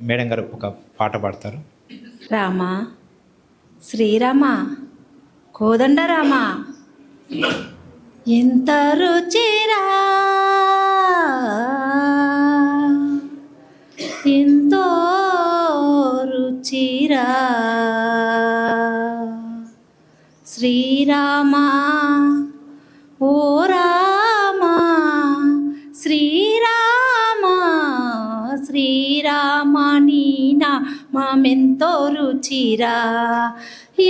Madam గారు ఒక పాట పాడతారు. రామ శ్రీరామ కోదండ రామ ఎంత రుచిరా ఎంతో రుచిరా శ్రీరామ ఓ రామ శ్రీరామ శ్రీరామ నీ నామెంతో రుచిరా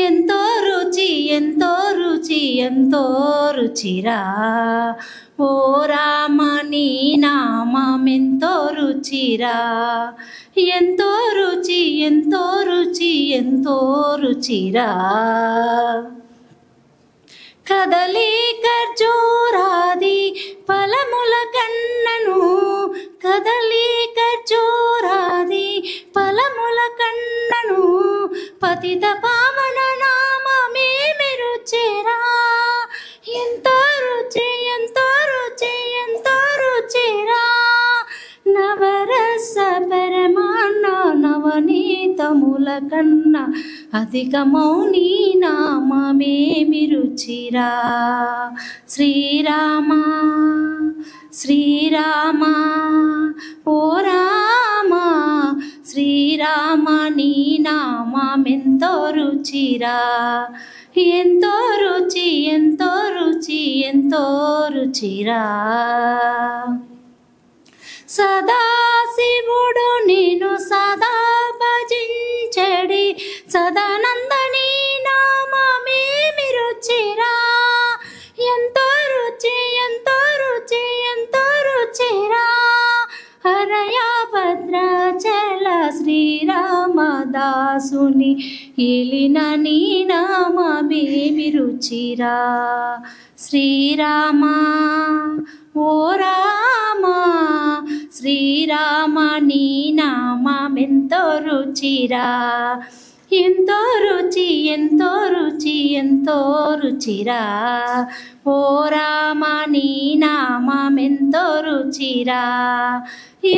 ఎంతో రుచి ఎంతో రుచి ఎంతో రుచిరా ఓ రామ నీ నామెంతో రుచిరా ఎంతో రుచి ఎంతో రుచి ఎంతో రుచిరా కదలి ఖర్జూరాది ఫలముల కన్నను కదలి ఖర్జూరాది ఫలముల కన్నను పతిత పావన నామమే రుచిరా ఎంతో రుచి ఎంతో రుచి ఎంతో రుచిరా నవరస పరమాన్న నవనీతముల కన్నా అధికమౌని నామమేమి రుచిరా శ్రీరామ శ్రీరామ ఓ రామ శ్రీరామ నీ నామెంతో రుచిరా ఎంతో రుచి ఎంతో రుచి ఎంతో రుచిరా సదాశివుడు నేను సదా భజించడి సదానందని నామమేమి రుచిరా ఎంతో రుచి ఎంతో రుచి ఎంతో రుచిరా హరయ భద్రాచల శ్రీరామదాసుని ఏలిన నీ నామమేమి రుచిరా శ్రీరామ ఓ రామ శ్రీరామ నీ నామెంతో రుచిరా ఎంతో రుచి ఎంతో రుచి ఎంతో రుచిరా ఓ రామ నీ నామెంతో రుచిరా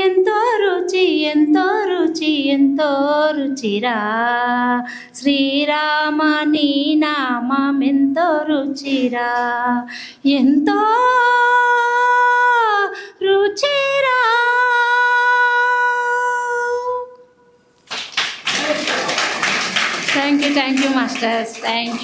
ఎంతో రుచి ఎంతో రుచి ఎంతో రుచిరా శ్రీరామ నీ నామెంతో రుచిరా ఎంతో రుచిరా. Thank you masters, thank you.